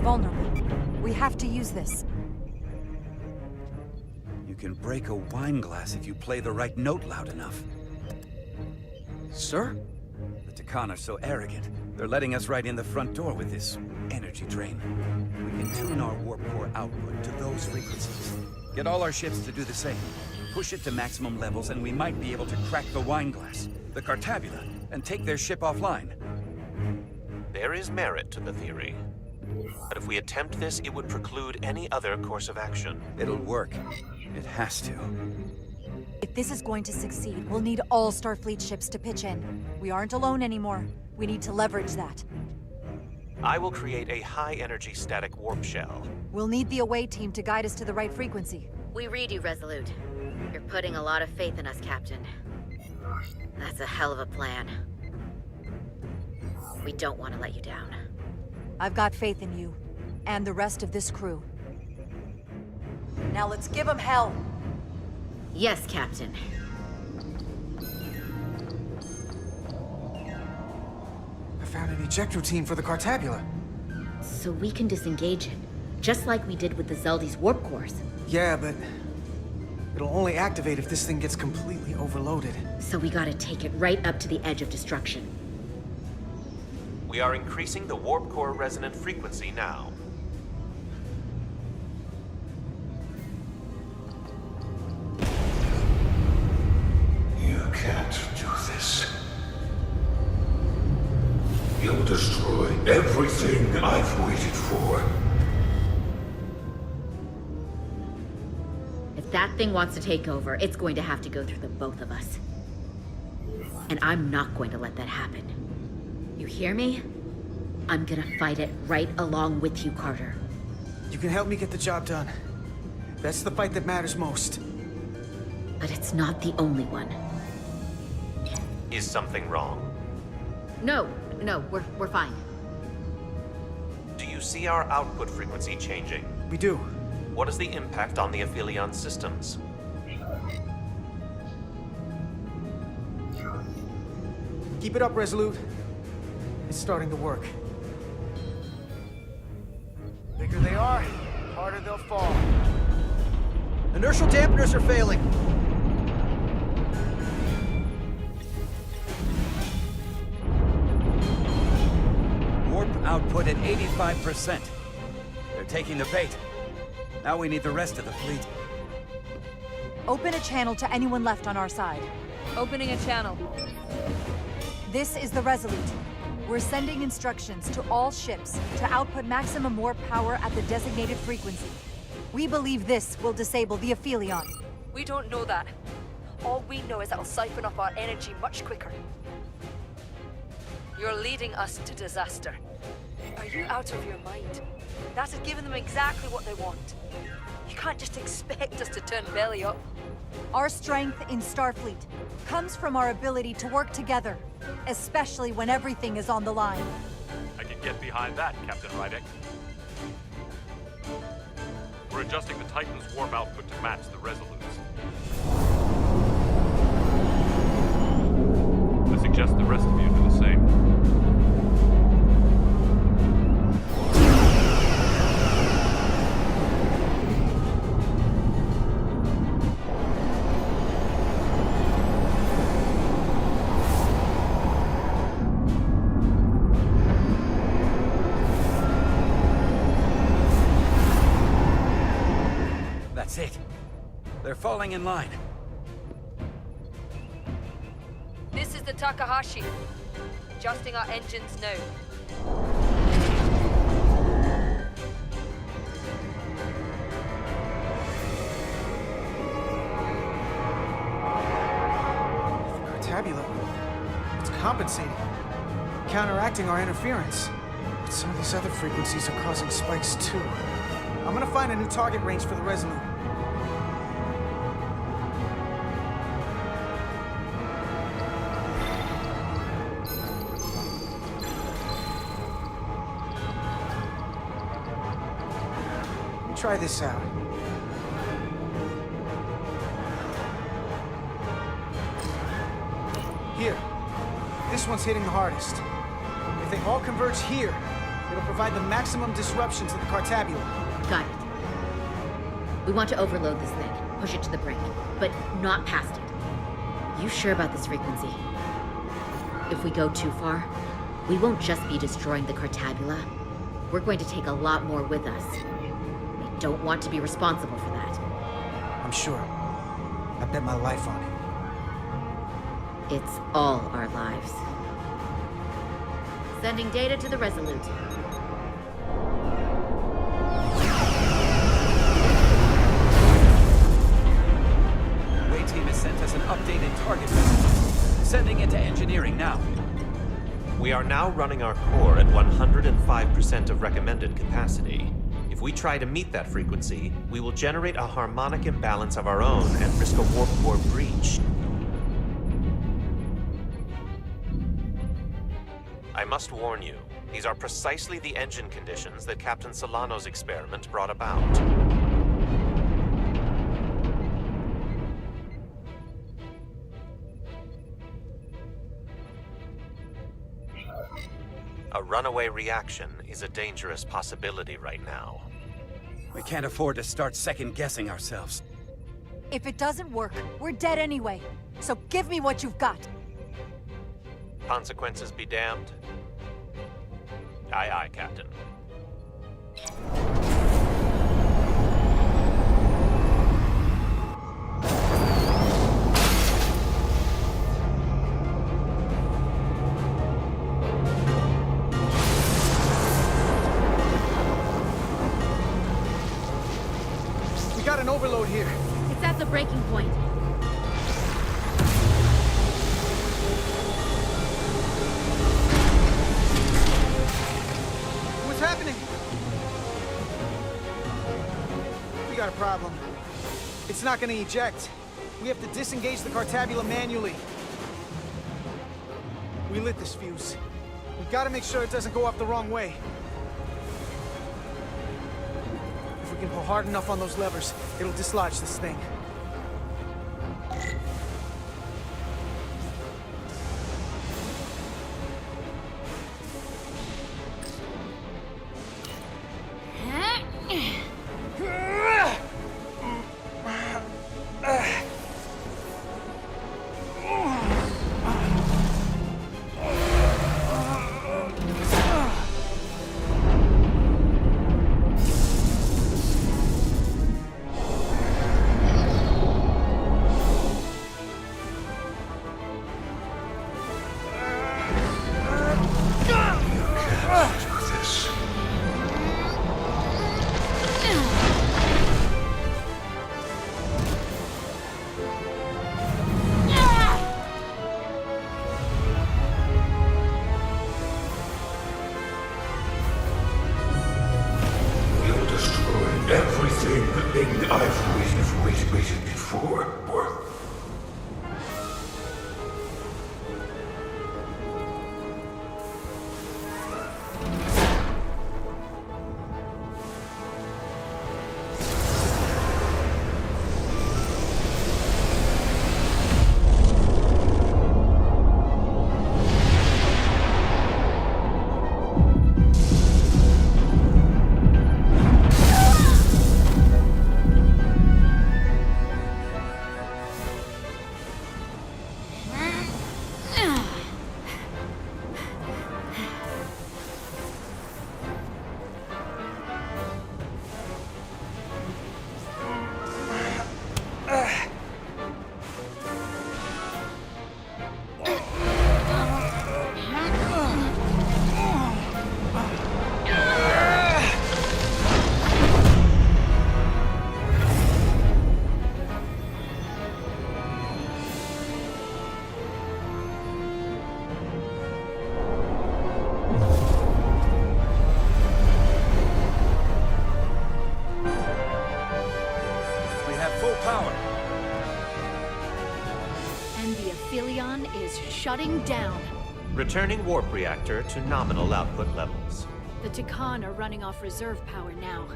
vulnerable. We have to use this. You can break a wine glass if you play the right note loud enough. Sir? The Takan are so arrogant. They're letting us right in the front door with this energy drain. We can tune our warp core output to those frequencies. Get all our ships to do the same. Push it to maximum levels and we might be able to crack the wine glass, the Cartabula, and take their ship offline. There is merit to the theory. But if we attempt this, it would preclude any other course of action. It'll work. It has to. If this is going to succeed, we'll need all Starfleet ships to pitch in. We aren't alone anymore. We need to leverage that. I will create a high-energy static warp shell. We'll need the away team to guide us to the right frequency. We read you, Resolute. You're putting a lot of faith in us, Captain. That's a hell of a plan. We don't want to let you down. I've got faith in you, and the rest of this crew. Now let's give them hell! Yes, Captain. I found an eject routine for the Cartabula. So we can disengage it, just like we did with the Zeldy's warp cores. Yeah, but it'll only activate if this thing gets completely overloaded. So we gotta take it right up to the edge of destruction. We are increasing the warp core resonant frequency now. You can't do this. You'll destroy everything I've waited for. If that thing wants to take over, it's going to have to go through the both of us. And I'm not going to let that happen. You hear me? I'm gonna fight it right along with you, Carter. You can help me get the job done. That's the fight that matters most. But it's not the only one. Is something wrong? No, we're fine. Do you see our output frequency changing? We do. What is the impact on the Aphelion systems? Keep it up, Resolute. It's starting to work. Bigger they are, harder they'll fall. Inertial dampeners are failing. Warp output at 85%. They're taking the bait. Now we need the rest of the fleet. Open a channel to anyone left on our side. Opening a channel. This is the Resolute. We're sending instructions to all ships to output maximum warp power at the designated frequency. We believe this will disable the Aphelion. We don't know that. All we know is it'll siphon off our energy much quicker. You're leading us to disaster. Are you out of your mind? That has given them exactly what they want. You can't just expect us to turn belly up. Our strength in Starfleet comes from our ability to work together, especially when everything is on the line. I can get behind that, Captain Rydek. We're adjusting the Titan's warp output to match the Resolute's. I suggest the rest of you do the same. That's it. They're falling in line. This is the Takahashi. Adjusting our engines now. Cartabula. It's compensating. Counteracting our interference. But some of these other frequencies are causing spikes too. I'm gonna find a new target range for the Resolute. Try this out. Here. This one's hitting the hardest. If they all converge here, It'll provide the maximum disruption to the Cartabula. Got it. We want to overload this thing, push it to the brink, but not past it. You sure about this frequency? If we go too far, we won't just be destroying the Cartabula. We're going to take a lot more with us. I don't want to be responsible for that. I'm sure. I bet my life on it. It's all our lives. Sending data to the Resolute. Way team has sent us an updated target list. Sending it to engineering now. We are now running our core at 105% of recommended capacity. If we try to meet that frequency, we will generate a harmonic imbalance of our own and risk a warp core breach. I must warn you, these are precisely the engine conditions that Captain Solano's experiment brought about. A runaway reaction is a dangerous possibility right now. We can't afford to start second-guessing ourselves. If it doesn't work, we're dead anyway. So give me what you've got. Consequences be damned. Aye, aye, Captain. We got an overload here. It's at the breaking point. What's happening? We got a problem. It's not gonna eject. We have to disengage the Cartabula manually. We lit this fuse. We gotta make sure it doesn't go off the wrong way. If we can pull hard enough on those levers, it'll dislodge this thing. You'll destroy everything I've waited before. Shutting down. Returning warp reactor to nominal output levels. The Tikan are running off reserve power now.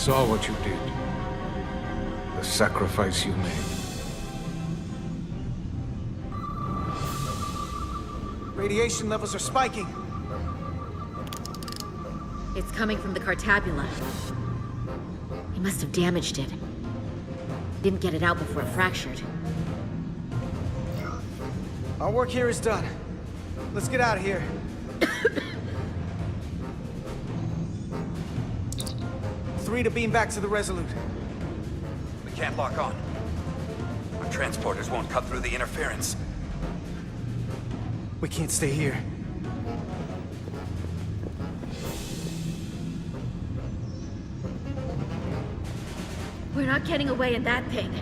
saw what you did. The sacrifice you made. Radiation levels are spiking. It's coming from the Cartabula. He must have damaged it. Didn't get it out before it fractured. Our work here is done. Let's get out of here. Three to beam back to the Resolute. We can't lock on. Our transporters won't cut through the interference. We can't stay here. We're not getting away in that thing.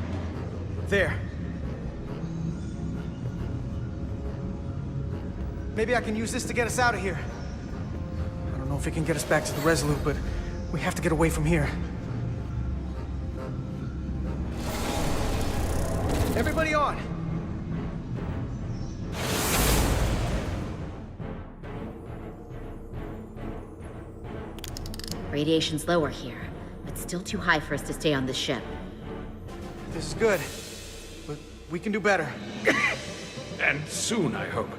There. Maybe I can use this to get us out of here. I don't know if it can get us back to the Resolute, but we have to get away from here. Everybody on! Radiation's lower here, but still too high for us to stay on this ship. This is good, but we can do better. And soon, I hope.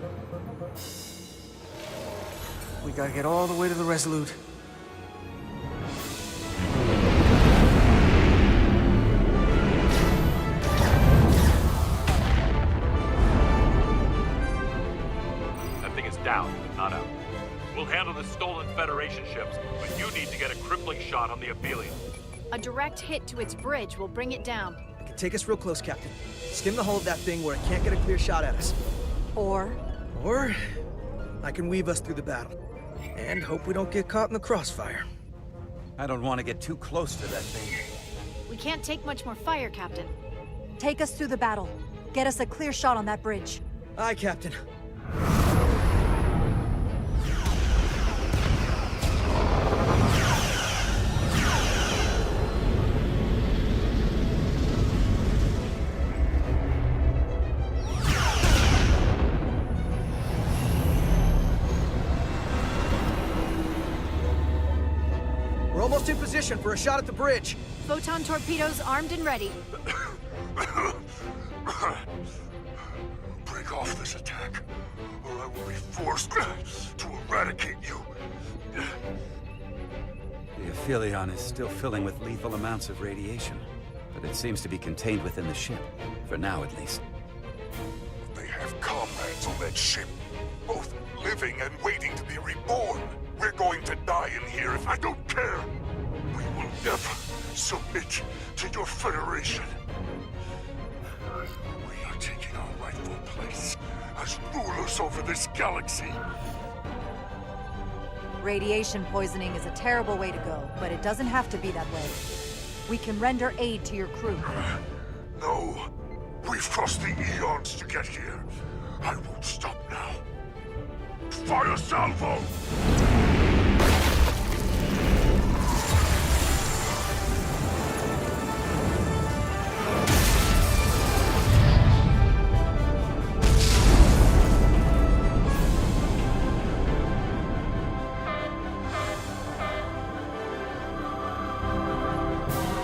We gotta get all the way to the Resolute. That thing is down, but not out. We'll handle the stolen Federation ships, but you need to get a crippling shot on the Aphelion. A direct hit to its bridge will bring it down. Take us real close, Captain. Skim the hull of that thing where it can't get a clear shot at us. Or Or I can weave us through the battle. And hope we don't get caught in the crossfire. I don't want to get too close to that thing. We can't take much more fire, Captain. take us through the battle. Get us a clear shot on that bridge. Aye, Captain. We're almost in position for a shot at the bridge. Photon torpedoes armed and ready. Break off this attack, or I will be forced to eradicate you. The Aphelion is still filling with lethal amounts of radiation, but it seems to be contained within the ship, for now at least. They have comrades on that ship, both living and waiting to be reborn. We're going to die in here if I don't care. We will never submit to your Federation. We are taking our rightful place as rulers over this galaxy. Radiation poisoning is a terrible way to go, but it doesn't have to be that way. We can render aid to your crew. No. We've crossed the eons to get here. I won't stop now. Fire salvo!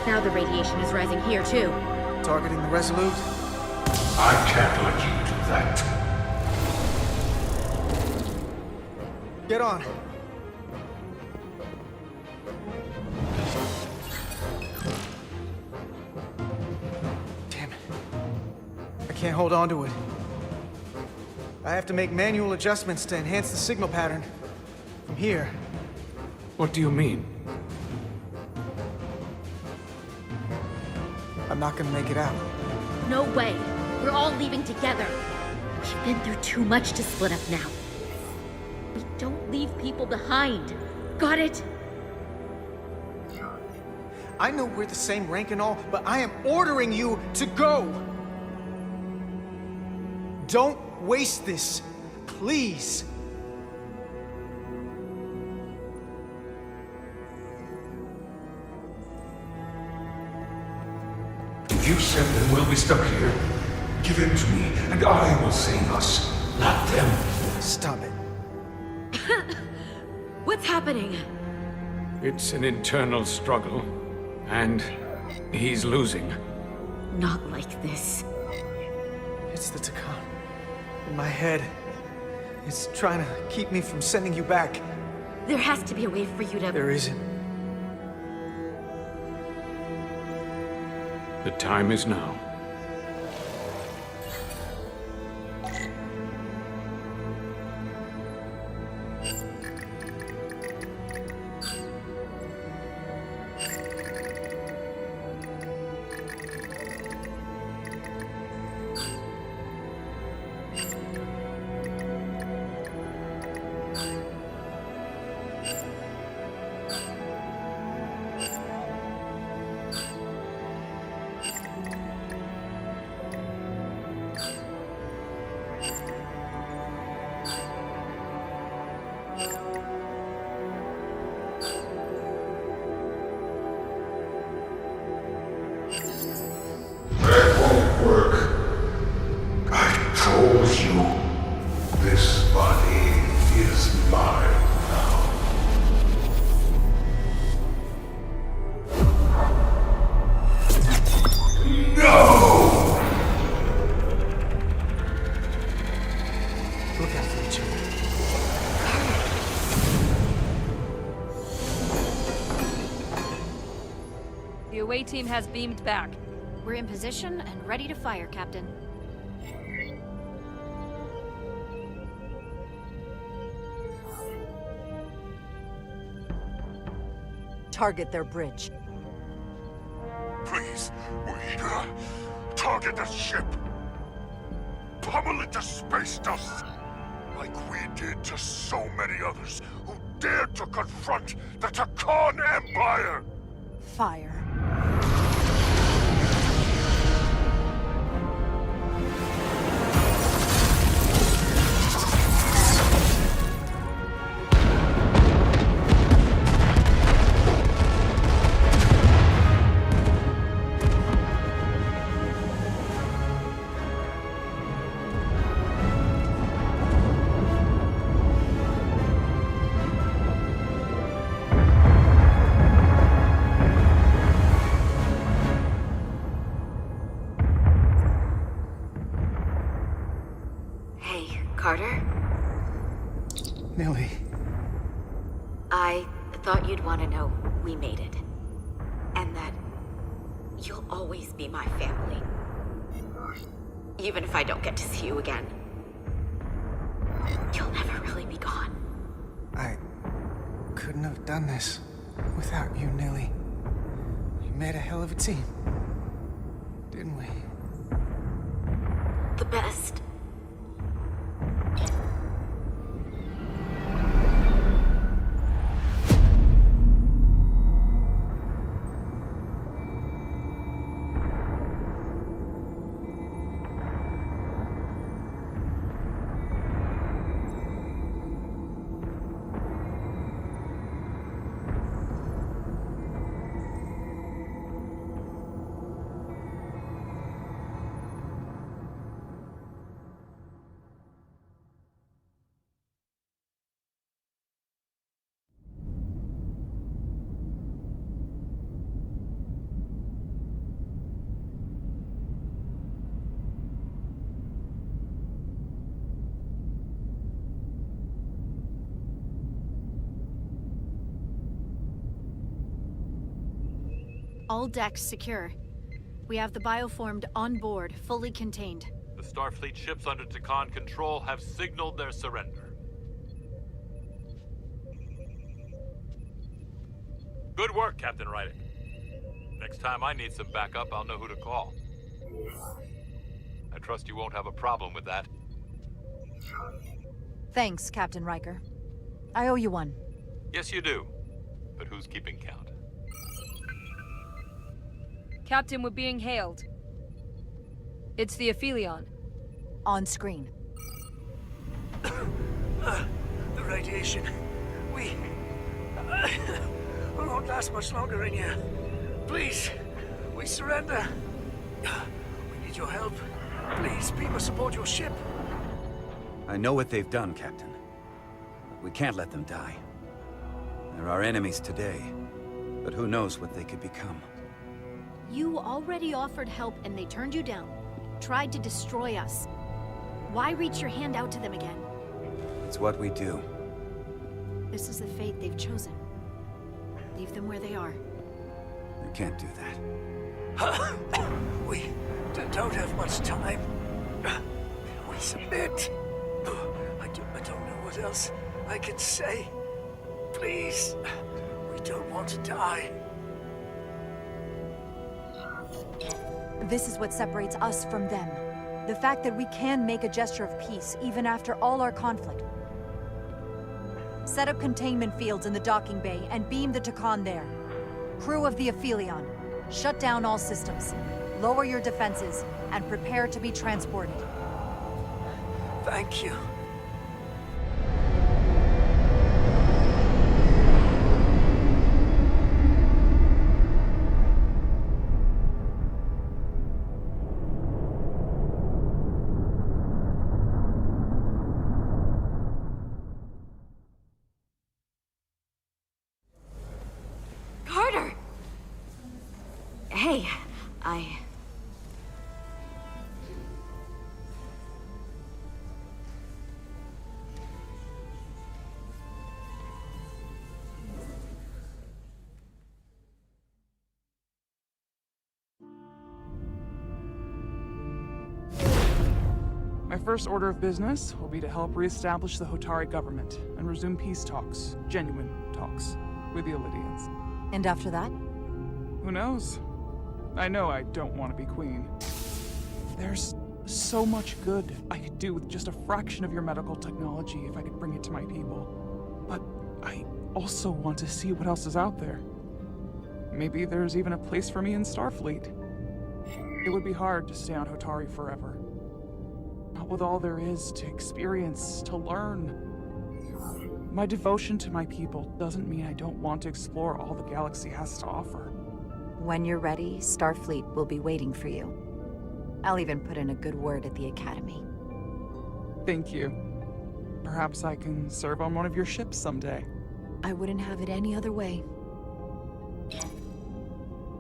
Now the radiation is rising here, too. Targeting the Resolute? I can't let you do that. Get on. Damn it. I can't hold on to it. I have to make manual adjustments to enhance the signal pattern. From here. What do you mean? I'm not gonna make it out. No way. We're all leaving together. We've been through too much to split up now. We don't leave people behind. Got it? I know we're the same rank and all, but I am ordering you to go! Don't waste this, please. If you send them, we'll be stuck here. Give in to me, and I will save us, not them. Stop it. What's happening? It's an internal struggle. And he's losing. Not like this. It's the Takan. In my head. It's trying to keep me from sending you back. There has to be a way for you to... There isn't. The time is now. This body is mine now. No! Look out for each other. The away team has beamed back. We're in position and ready to fire, Captain. Target their bridge. Please, we target the ship. Pummel it to space dust. Like we did to so many others who dared to confront the Takan Empire. Fire. Carter? Millie. I thought you'd want to know we made it. And that you'll always be my family. Even if I don't get to see you again. You'll never really be gone. I couldn't have done this without you, Nilly. We made a hell of a team. Didn't we? The best. All decks secure. We have the bioformed on board, fully contained. The Starfleet ships under Takan control have signaled their surrender. Good work, Captain Rydick. Next time I need some backup, I'll know who to call. I trust you won't have a problem with that. Thanks, Captain Riker. I owe you one. Yes, you do. But who's keeping count? Captain, we're being hailed. It's the Aphelion. On screen. The radiation. We won't last much longer in here. Please, we surrender. We need your help. Please, people support your ship. I know what they've done, Captain. We can't let them die. They're our enemies today, but who knows what they could become. You already offered help and they turned you down. Tried to destroy us. Why reach your hand out to them again? It's what we do. This is the fate they've chosen. Leave them where they are. You can't do that. We don't have much time. We submit. I don't know what else I can say. Please. We don't want to die. This is what separates us from them. The fact that we can make a gesture of peace even after all our conflict. Set up containment fields in the docking bay and beam the Takan there. Crew of the Aphelion, shut down all systems. Lower your defenses and prepare to be transported. Thank you. Carter! Hey, My first order of business will be to help reestablish the Hotari government and resume peace talks, genuine talks, with the Illidians. And after that? Who knows? I know I don't want to be queen. There's so much good I could do with just a fraction of your medical technology if I could bring it to my people. But I also want to see what else is out there. Maybe there's even a place for me in Starfleet. It would be hard to stay on Hotari forever. Not with all there is to experience, to learn. My devotion to my people doesn't mean I don't want to explore all the galaxy has to offer. When you're ready, Starfleet will be waiting for you. I'll even put in a good word at the Academy. Thank you. Perhaps I can serve on one of your ships someday. I wouldn't have it any other way.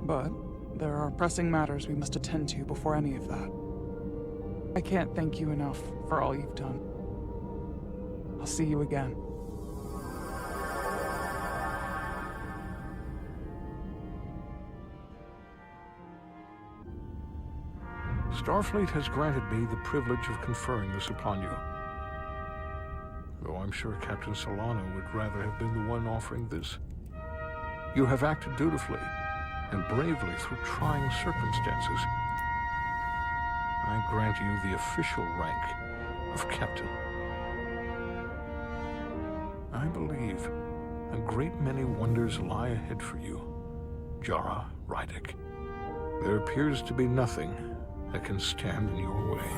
But there are pressing matters we must attend to before any of that. I can't thank you enough for all you've done. I'll see you again. Starfleet has granted me the privilege of conferring this upon you. Though I'm sure Captain Solano would rather have been the one offering this. You have acted dutifully and bravely through trying circumstances. I grant you the official rank of Captain. I believe a great many wonders lie ahead for you, Jara Rydick. There appears to be nothing that can stand in your way.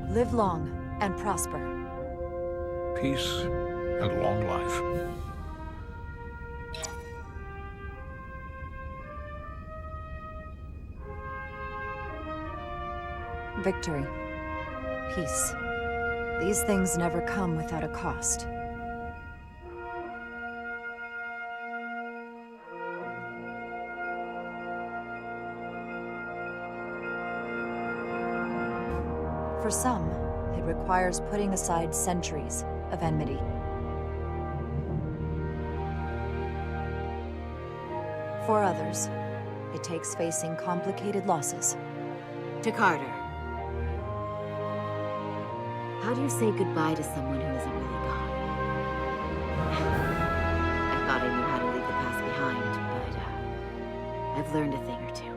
Live long and prosper. Peace and long life. Victory. Peace. These things never come without a cost. For some, it requires putting aside centuries of enmity. For others, it takes facing complicated losses. to Carter. How do you say goodbye to someone who isn't really gone? I thought I knew how to leave the past behind, but I've learned a thing or two.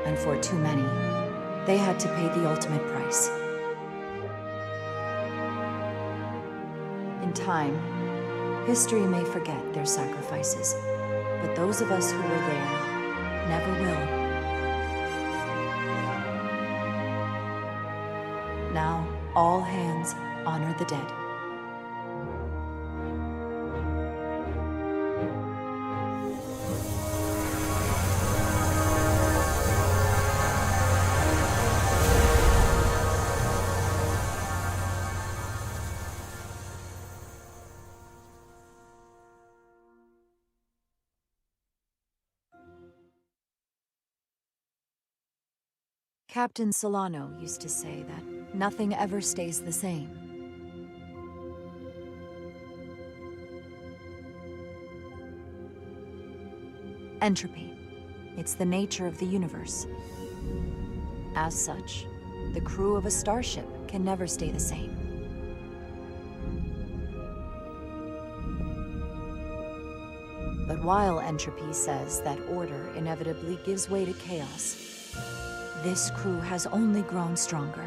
And for too many, they had to pay the ultimate price. In time, history may forget their sacrifices, but those of us who were there never will. Now, all hands honor the dead. Captain Solano used to say that nothing ever stays the same. Entropy. It's the nature of the universe. As such, the crew of a starship can never stay the same. But while entropy says that order inevitably gives way to chaos, this crew has only grown stronger.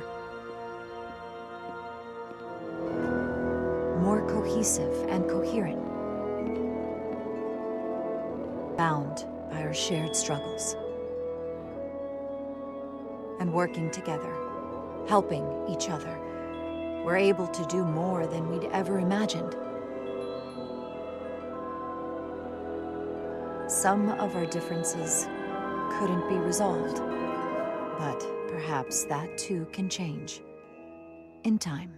More cohesive and coherent. Bound by our shared struggles. And working together, helping each other, we're able to do more than we'd ever imagined. Some of our differences couldn't be resolved, but perhaps that too can change in time.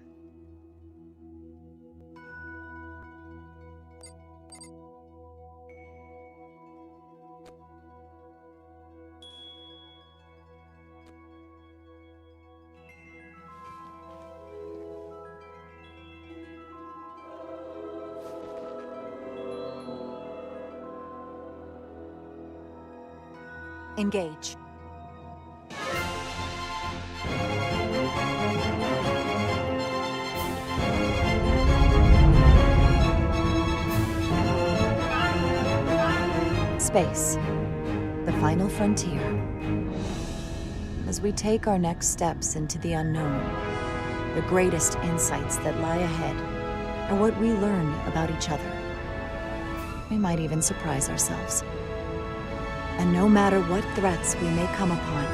Engage. Space, the final frontier. As we take our next steps into the unknown, the greatest insights that lie ahead are what we learn about each other. We might even surprise ourselves. And no matter what threats we may come upon,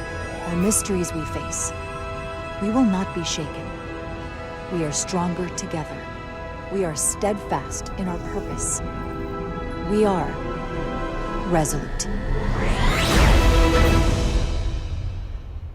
or mysteries we face, we will not be shaken. We are stronger together. We are steadfast in our purpose. We are resolute.